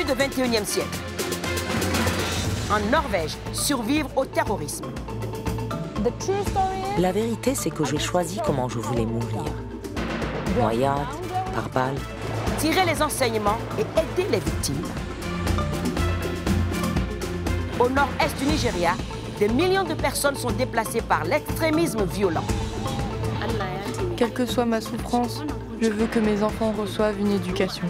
du XXIe siècle. En Norvège, survivre au terrorisme. La vérité, c'est que j'ai choisi comment je voulais mourir. Noyade, par balle. Tirer les enseignements et aider les victimes. Au nord-est du Nigeria, des millions de personnes sont déplacées par l'extrémisme violent. Quelle que soit ma souffrance, je veux que mes enfants reçoivent une éducation.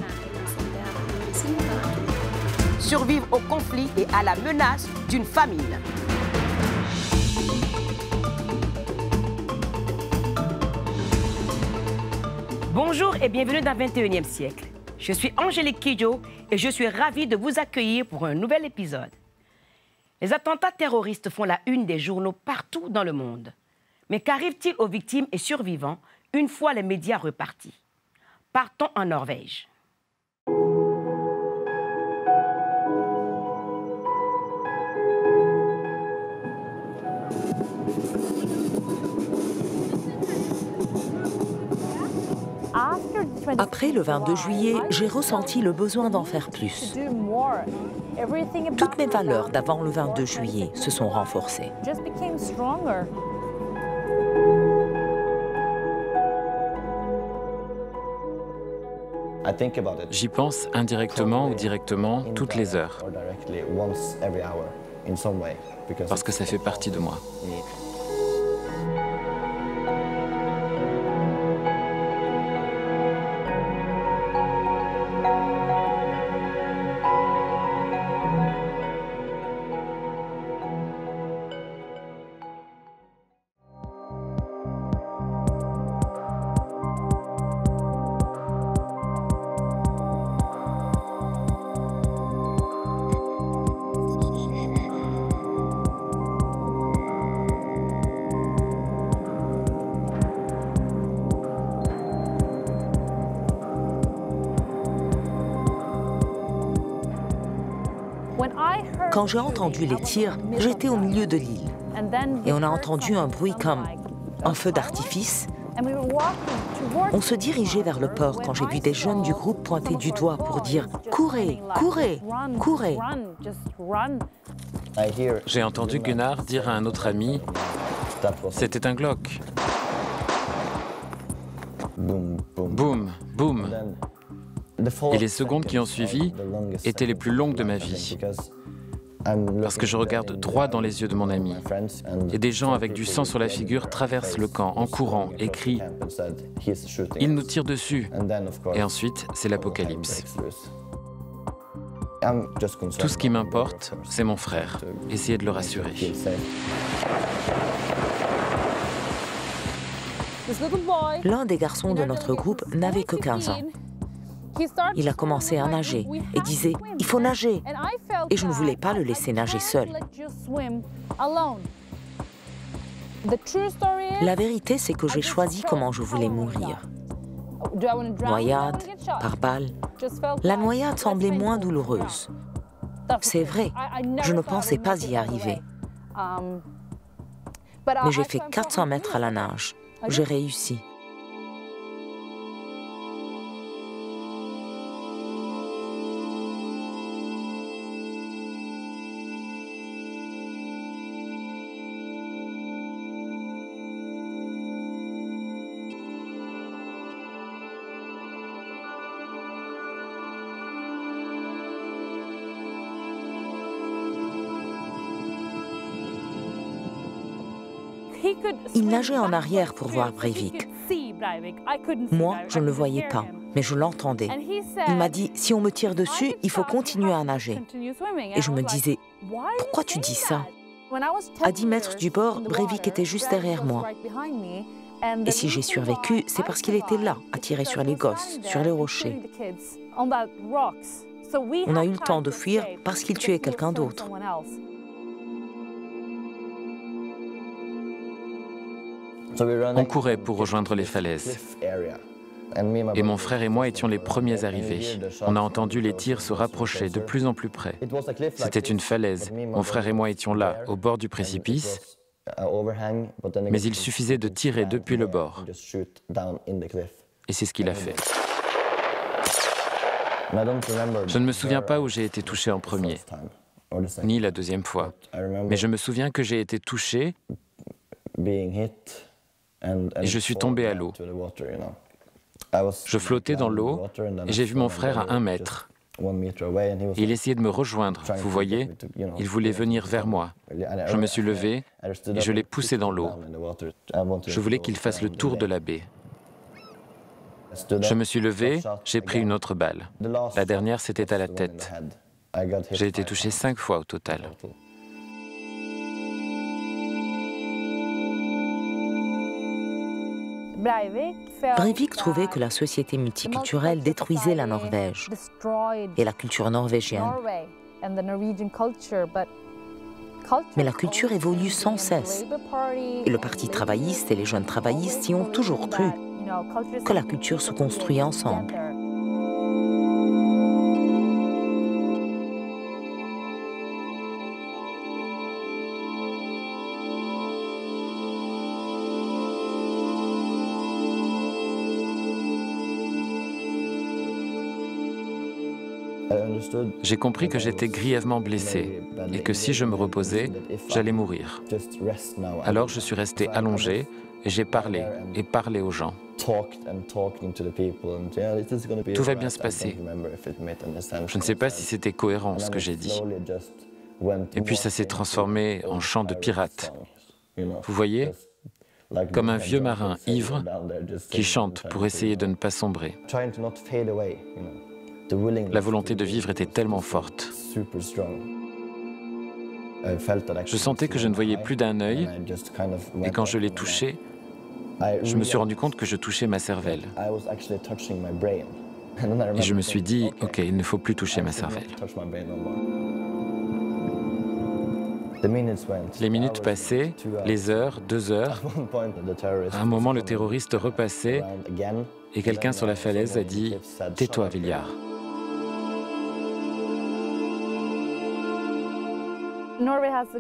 Survivre au conflit et à la menace d'une famine. Bonjour et bienvenue dans le XXIe siècle. Je suis Angélique Kidjo et je suis ravie de vous accueillir pour un nouvel épisode. Les attentats terroristes font la une des journaux partout dans le monde. Mais qu'arrive-t-il aux victimes et survivants une fois les médias repartis? Partons en Norvège. Après le 22 juillet, j'ai ressenti le besoin d'en faire plus. Toutes mes valeurs d'avant le 22 juillet se sont renforcées. J'y pense indirectement ou directement toutes les heures, parce que ça fait partie de moi. Quand j'ai entendu les tirs, j'étais au milieu de l'île. Et on a entendu un bruit comme un feu d'artifice. On se dirigeait vers le port quand j'ai vu des jeunes du groupe pointer du doigt pour dire « Courez, courez, courez !» J'ai entendu Gunnar dire à un autre ami « C'était un Glock. » Boum, boum. Et les secondes qui ont suivi étaient les plus longues de ma vie. Parce que je regarde droit dans les yeux de mon ami. Et des gens avec du sang sur la figure traversent le camp en courant et crient « Il nous tire dessus !» Et ensuite, c'est l'apocalypse. Tout ce qui m'importe, c'est mon frère. Essayez de le rassurer. L'un des garçons de notre groupe n'avait que 15 ans. Il a commencé à nager et disait « Il faut nager !» Et je ne voulais pas le laisser nager seul. La vérité, c'est que j'ai choisi comment je voulais mourir. Noyade, par balle. La noyade semblait moins douloureuse. C'est vrai, je ne pensais pas y arriver. Mais j'ai fait 400 mètres à la nage. J'ai réussi. Il nageait en arrière pour voir Breivik. Moi, je ne le voyais pas, mais je l'entendais. Il m'a dit, si on me tire dessus, il faut continuer à nager. Et je me disais, pourquoi tu dis ça? À 10 mètres du bord, Breivik était juste derrière moi. Et si j'ai survécu, c'est parce qu'il était là, à tirer sur les gosses, sur les rochers. On a eu le temps de fuir parce qu'il tuait quelqu'un d'autre. On courait pour rejoindre les falaises. Et mon frère et moi étions les premiers arrivés. On a entendu les tirs se rapprocher de plus en plus près. C'était une falaise. Mon frère et moi étions là, au bord du précipice. Mais il suffisait de tirer depuis le bord. Et c'est ce qu'il a fait. Je ne me souviens pas où j'ai été touché en premier, ni la deuxième fois, mais je me souviens que j'ai été touché et je suis tombé à l'eau. Je flottais dans l'eau et j'ai vu mon frère à 1 mètre. Il essayait de me rejoindre, vous voyez, il voulait venir vers moi. Je me suis levé et je l'ai poussé dans l'eau. Je voulais qu'il fasse le tour de la baie. Je me suis levé, j'ai pris une autre balle. La dernière, c'était à la tête. J'ai été touché 5 fois au total. Breivik trouvait que la société multiculturelle détruisait la Norvège et la culture norvégienne. Mais la culture évolue sans cesse. Et le Parti travailliste et les jeunes travaillistes y ont toujours cru que la culture se construit ensemble. J'ai compris que j'étais grièvement blessé et que si je me reposais, j'allais mourir. Alors je suis resté allongé et j'ai parlé et parlé aux gens. Tout va bien se passer. Je ne sais pas si c'était cohérent ce que j'ai dit. Et puis ça s'est transformé en chant de pirate. Vous voyez, comme un vieux marin ivre qui chante pour essayer de ne pas sombrer. La volonté de vivre était tellement forte. Je sentais que je ne voyais plus d'un œil, et quand je l'ai touché, je me suis rendu compte que je touchais ma cervelle. Et je me suis dit, ok, il ne faut plus toucher ma cervelle. Les minutes passaient, les heures, 2 heures. À un moment, le terroriste repassait, et quelqu'un sur la falaise a dit « Tais-toi, Viljar ».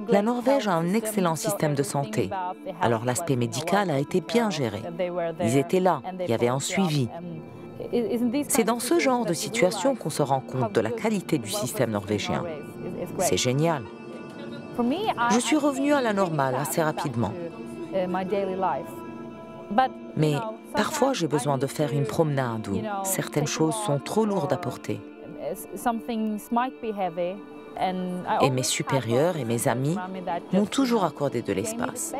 La Norvège a un excellent système de santé, alors l'aspect médical a été bien géré. Ils étaient là, il y avait un suivi. C'est dans ce genre de situation qu'on se rend compte de la qualité du système norvégien. C'est génial. Je suis revenue à la normale assez rapidement. Mais parfois j'ai besoin de faire une promenade où certaines choses sont trop lourdes à porter. Et mes supérieurs et mes amis m'ont toujours accordé de l'espace.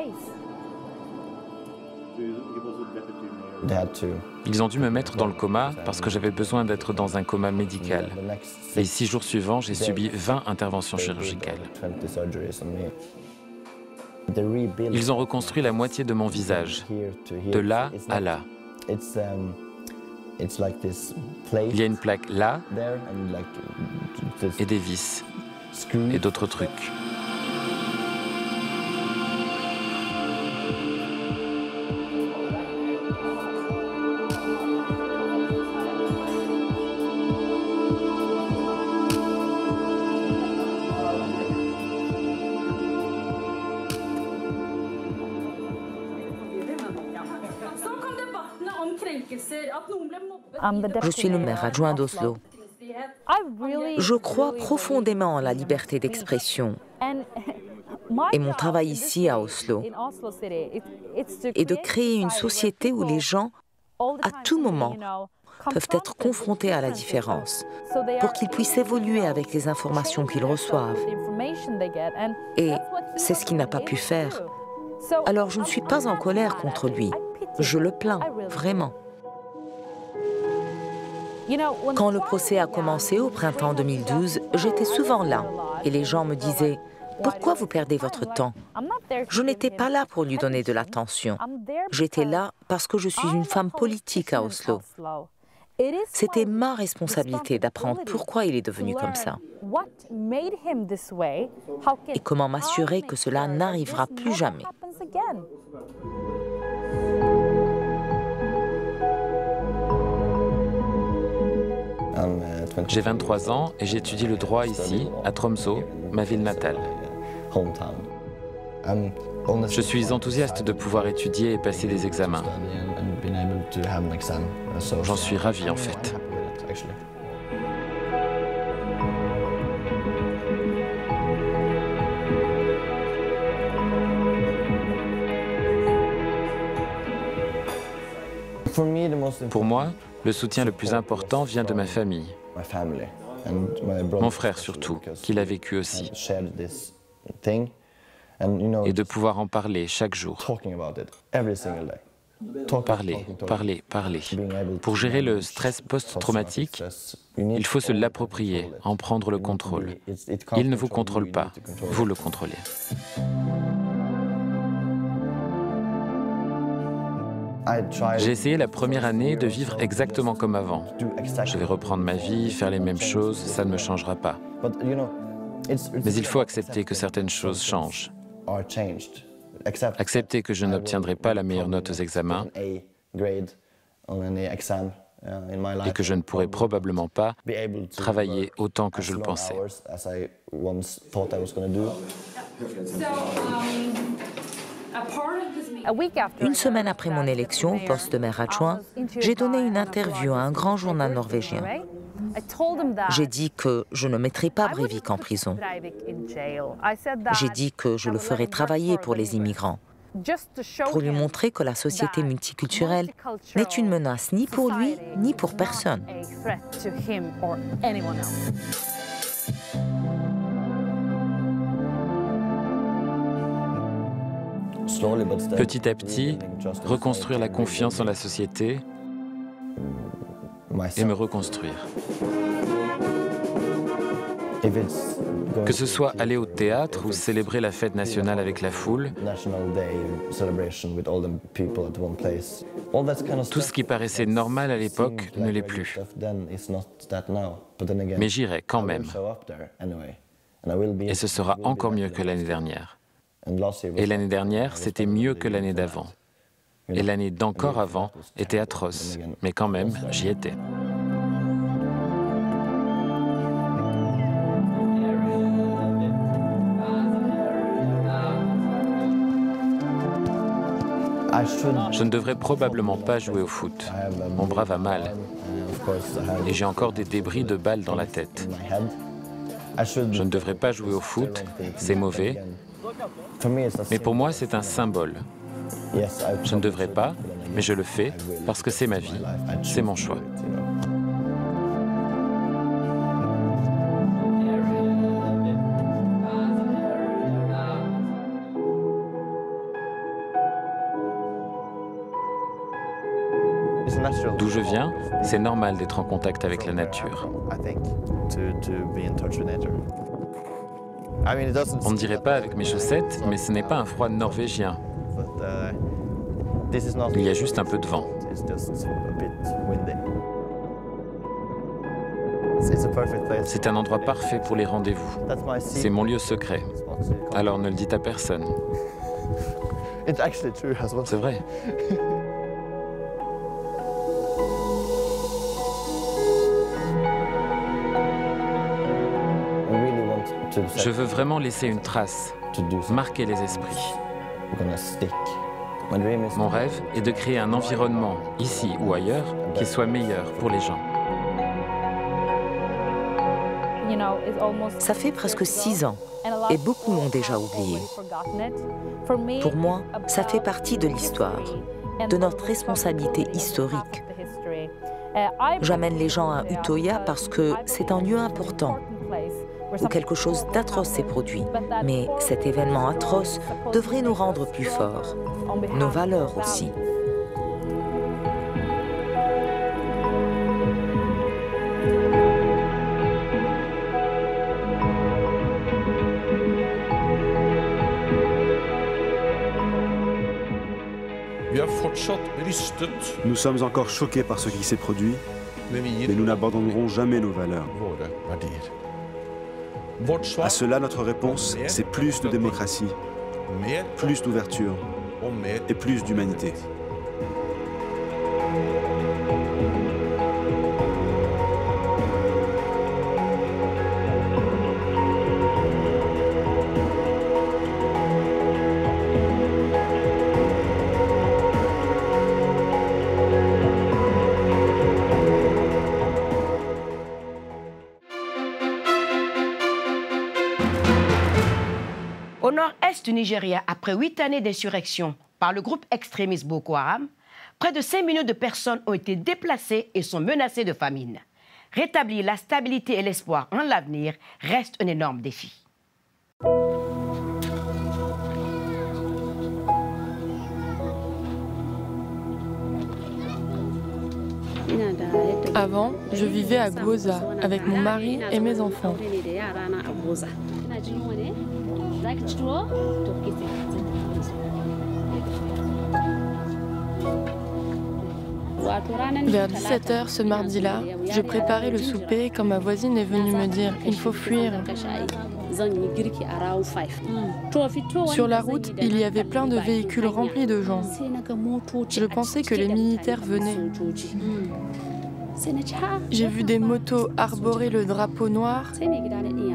Ils ont dû me mettre dans le coma parce que j'avais besoin d'être dans un coma médical. Les 6 jours suivants, j'ai subi 20 interventions chirurgicales. Ils ont reconstruit la moitié de mon visage, de là à là. Il y a une plaque là et des vis et d'autres trucs. Je suis le maire adjoint d'Oslo. Je crois profondément en la liberté d'expression. Et mon travail ici à Oslo est de créer une société où les gens, à tout moment, peuvent être confrontés à la différence, pour qu'ils puissent évoluer avec les informations qu'ils reçoivent. Et c'est ce qu'il n'a pas pu faire. Alors je ne suis pas en colère contre lui. Je le plains, vraiment. Quand le procès a commencé au printemps 2012, j'étais souvent là et les gens me disaient « Pourquoi vous perdez votre temps ?» Je n'étais pas là pour lui donner de l'attention. J'étais là parce que je suis une femme politique à Oslo. C'était ma responsabilité d'apprendre pourquoi il est devenu comme ça et comment m'assurer que cela n'arrivera plus jamais. J'ai 23 ans et j'étudie le droit ici, à Tromsø, ma ville natale. Je suis enthousiaste de pouvoir étudier et passer des examens. J'en suis ravi en fait. Pour moi, le soutien le plus important vient de ma famille. Mon frère surtout, qui l'a vécu aussi. Et de pouvoir en parler chaque jour. Parler, parler, parler. Pour gérer le stress post-traumatique, il faut se l'approprier, en prendre le contrôle. Il ne vous contrôle pas, vous le contrôlez. J'ai essayé la première année de vivre exactement comme avant. Je vais reprendre ma vie, faire les mêmes choses, ça ne me changera pas. Mais il faut accepter que certaines choses changent. Accepter que je n'obtiendrai pas la meilleure note aux examens et que je ne pourrai probablement pas travailler autant que je le pensais. Une semaine après mon élection au poste de maire adjoint, j'ai donné une interview à un grand journal norvégien. J'ai dit que je ne mettrais pas Breivik en prison. J'ai dit que je le ferais travailler pour les immigrants, pour lui montrer que la société multiculturelle n'est une menace ni pour lui, ni pour personne. Petit à petit, reconstruire la confiance en la société et me reconstruire. Que ce soit aller au théâtre ou célébrer la fête nationale avec la foule, tout ce qui paraissait normal à l'époque ne l'est plus. Mais j'irai quand même. Et ce sera encore mieux que l'année dernière. Et l'année dernière, c'était mieux que l'année d'avant. Et l'année d'encore avant était atroce. Mais quand même, j'y étais. Je ne devrais probablement pas jouer au foot. Mon bras va mal. Et j'ai encore des débris de balles dans la tête. Je ne devrais pas jouer au foot, c'est mauvais. Mais pour moi, c'est un symbole. Je ne devrais pas, mais je le fais parce que c'est ma vie, c'est mon choix. D'où je viens, c'est normal d'être en contact avec la nature. On ne dirait pas avec mes chaussettes, mais ce n'est pas un froid norvégien. Il y a juste un peu de vent. C'est un endroit parfait pour les rendez-vous. C'est mon lieu secret. Alors ne le dites à personne. C'est vrai. Je veux vraiment laisser une trace, marquer les esprits. Mon rêve est de créer un environnement, ici ou ailleurs, qui soit meilleur pour les gens. Ça fait presque 6 ans, et beaucoup l'ont déjà oublié. Pour moi, ça fait partie de l'histoire, de notre responsabilité historique. J'amène les gens à Utøya parce que c'est un lieu important, où quelque chose d'atroce s'est produit. Mais cet événement atroce devrait nous rendre plus forts, nos valeurs aussi. Nous sommes encore choqués par ce qui s'est produit, mais nous n'abandonnerons jamais nos valeurs. À cela, notre réponse, c'est plus de démocratie, plus d'ouverture et plus d'humanité. Au nord-est du Nigeria, après 8 années d'insurrection par le groupe extrémiste Boko Haram, Près de 5 millions de personnes ont été déplacées et sont menacées de famine. Rétablir la stabilité et l'espoir en l'avenir reste un énorme défi. Avant, je vivais à Goza avec mon mari et mes enfants. Vers 17h ce mardi-là, je préparais le souper quand ma voisine est venue me dire « il faut fuir ». Sur la route, il y avait plein de véhicules remplis de gens. Je pensais que les militaires venaient. J'ai vu des motos arborer le drapeau noir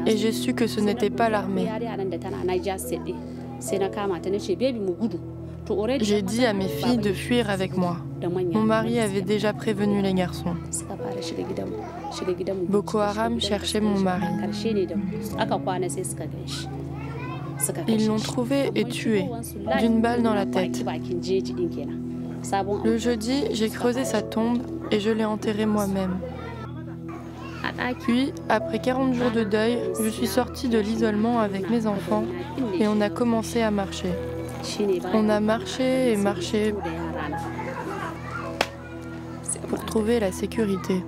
et j'ai su que ce n'était pas l'armée. J'ai dit à mes filles de fuir avec moi. Mon mari avait déjà prévenu les garçons. Boko Haram cherchait mon mari. Ils l'ont trouvé et tué, d'une balle dans la tête. Le jeudi, j'ai creusé sa tombe et je l'ai enterrée moi-même. Puis, après 40 jours de deuil, je suis sortie de l'isolement avec mes enfants et on a commencé à marcher. On a marché et marché pour trouver la sécurité.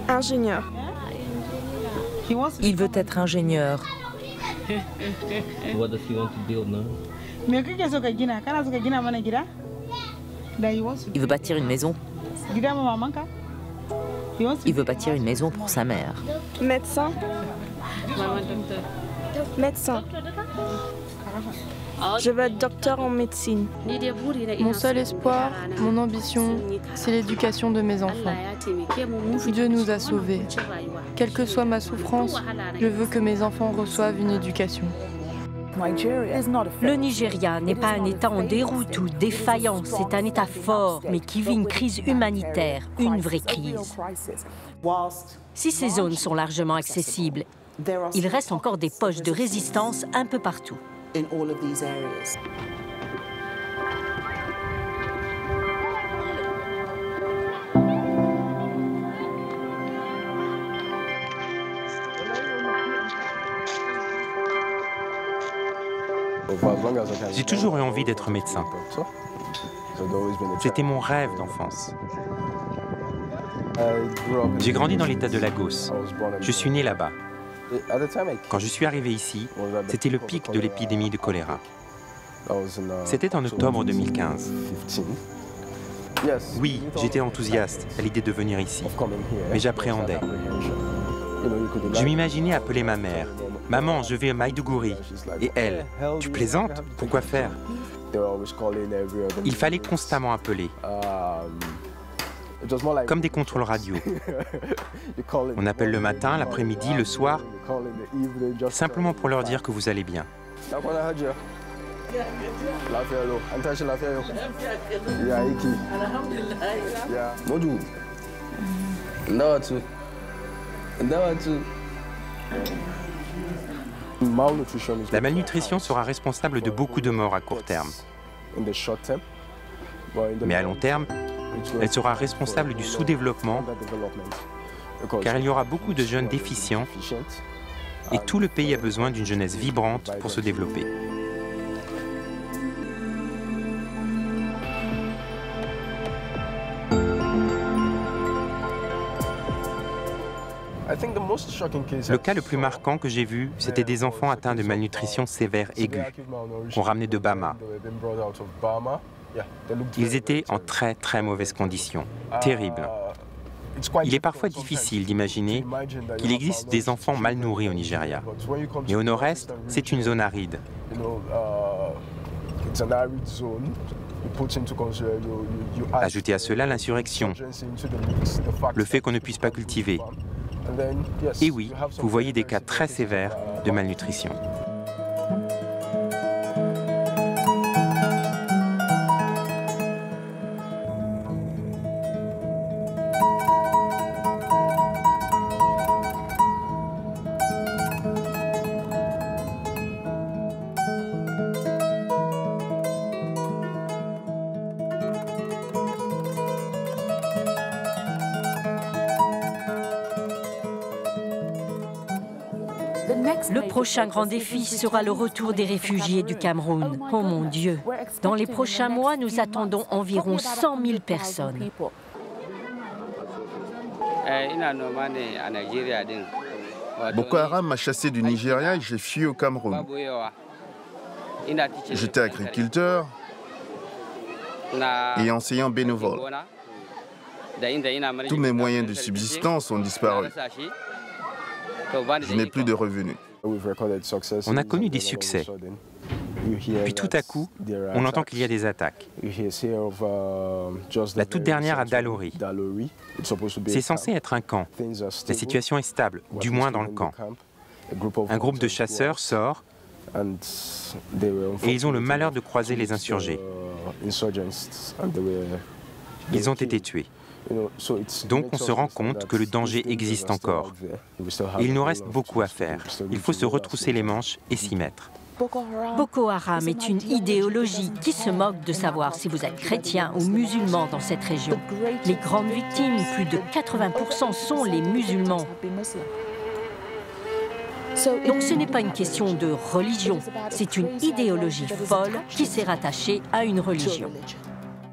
Ingénieur. Il veut être ingénieur. Il veut bâtir une maison. Il veut bâtir une maison pour sa mère. Médecin. Médecin. Je veux être docteur en médecine. Mon seul espoir, mon ambition, c'est l'éducation de mes enfants. Dieu nous a sauvés. Quelle que soit ma souffrance, je veux que mes enfants reçoivent une éducation. Le Nigeria n'est pas un État en déroute ou défaillant, c'est un État fort, mais qui vit une crise humanitaire, une vraie crise. Si ces zones sont largement accessibles, il reste encore des poches de résistance un peu partout. J'ai toujours eu envie d'être médecin. C'était mon rêve d'enfance. J'ai grandi dans l'état de Lagos. Je suis né là-bas. Quand je suis arrivé ici, c'était le pic de l'épidémie de choléra. C'était en octobre 2015. Oui, j'étais enthousiaste à l'idée de venir ici, mais j'appréhendais. Je m'imaginais appeler ma mère. « Maman, je vais à Maïdougouri. » Et elle, « Tu plaisantes? Pourquoi faire ?» Il fallait constamment appeler, comme des contrôles radio. On appelle le matin, l'après-midi, le soir, simplement pour leur dire que vous allez bien. La malnutrition sera responsable de beaucoup de morts à court terme. Mais à long terme, elle sera responsable du sous-développement, car il y aura beaucoup de jeunes déficients et tout le pays a besoin d'une jeunesse vibrante pour se développer. Le cas le plus marquant que j'ai vu, c'était des enfants atteints de malnutrition sévère aiguë, qu'on ramenait de Bama. Ils étaient en très très mauvaises conditions, terribles. Il est parfois difficile d'imaginer qu'il existe des enfants mal nourris au Nigeria. Mais au nord-est, c'est une zone aride. Ajoutez à cela l'insurrection, le fait qu'on ne puisse pas cultiver. Et oui, vous voyez des cas très sévères de malnutrition. Le prochain grand défi sera le retour des réfugiés du Cameroun. Oh mon Dieu! Dans les prochains mois, nous attendons environ 100 000 personnes. Boko Haram m'a chassé du Nigeria et j'ai fui au Cameroun. J'étais agriculteur et enseignant bénévole. Tous mes moyens de subsistance ont disparu. Je n'ai plus de revenus. On a connu des succès. Puis tout à coup, on entend qu'il y a des attaques. La toute dernière à Dalori. C'est censé être un camp. La situation est stable, du moins dans le camp. Un groupe de chasseurs sort et ils ont le malheur de croiser les insurgés. Ils ont été tués. Donc on se rend compte que le danger existe encore. Et il nous reste beaucoup à faire. Il faut se retrousser les manches et s'y mettre. Boko Haram est une idéologie qui se moque de savoir si vous êtes chrétien ou musulman dans cette région. Les grandes victimes, plus de 80%, sont les musulmans. Donc ce n'est pas une question de religion, c'est une idéologie folle qui s'est rattachée à une religion.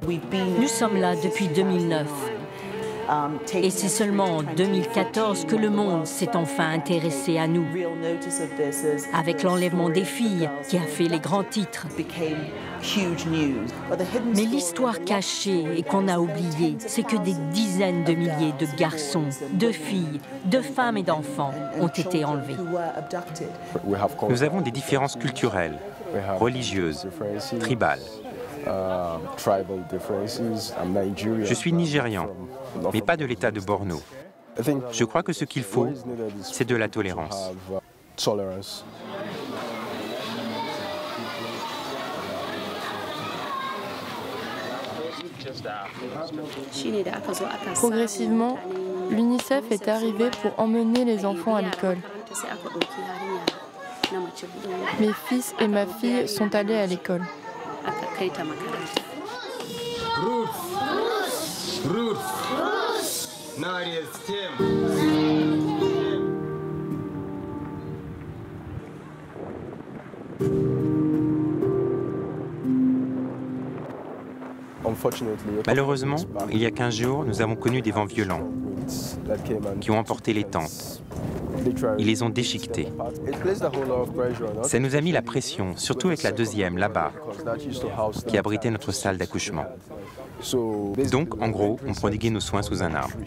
Nous sommes là depuis 2009. Et c'est seulement en 2014 que le monde s'est enfin intéressé à nous, avec l'enlèvement des filles qui a fait les grands titres. Mais l'histoire cachée et qu'on a oubliée, c'est que des dizaines de milliers de garçons, de filles, de femmes et d'enfants ont été enlevés. Nous avons des différences culturelles, religieuses, tribales. Je suis nigérian, mais pas de l'État de Borno. Je crois que ce qu'il faut, c'est de la tolérance. Progressivement, l'UNICEF est arrivé pour emmener les enfants à l'école. Mes fils et ma fille sont allés à l'école. Malheureusement, il y a 15 jours, nous avons connu des vents violents qui ont emporté les tentes. Ils les ont déchiquetées. Ça nous a mis la pression, surtout avec la deuxième, là-bas, qui abritait notre salle d'accouchement. Donc, en gros, on prodiguait nos soins sous un arbre.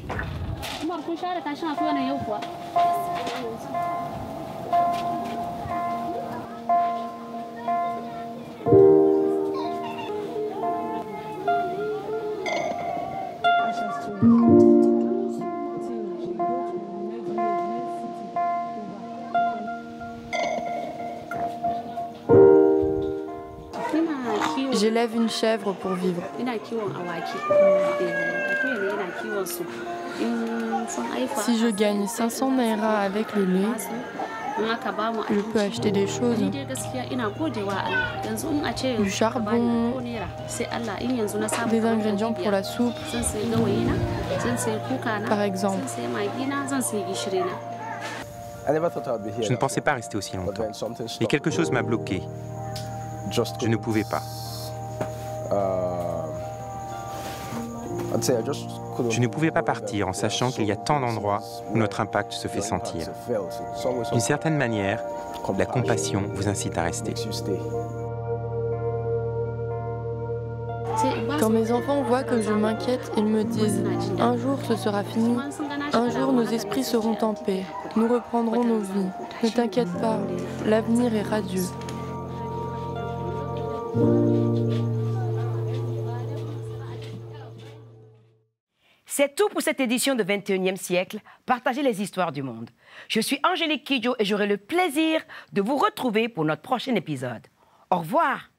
J'élève une chèvre pour vivre. Si je gagne 500 naira avec le lait, je peux acheter des choses. Du charbon, des ingrédients pour la soupe, par exemple. Je ne pensais pas rester aussi longtemps. Mais quelque chose m'a bloqué. Je ne pouvais pas. Je ne pouvais pas partir en sachant qu'il y a tant d'endroits où notre impact se fait sentir. D'une certaine manière, la compassion vous incite à rester. Quand mes enfants voient que je m'inquiète, ils me disent « Un jour ce sera fini, un jour nos esprits seront en paix, nous reprendrons nos vies. Ne t'inquiète pas, l'avenir est radieux. » C'est tout pour cette édition de 21e siècle. Partagez les histoires du monde. Je suis Angélique Kidjo et j'aurai le plaisir de vous retrouver pour notre prochain épisode. Au revoir.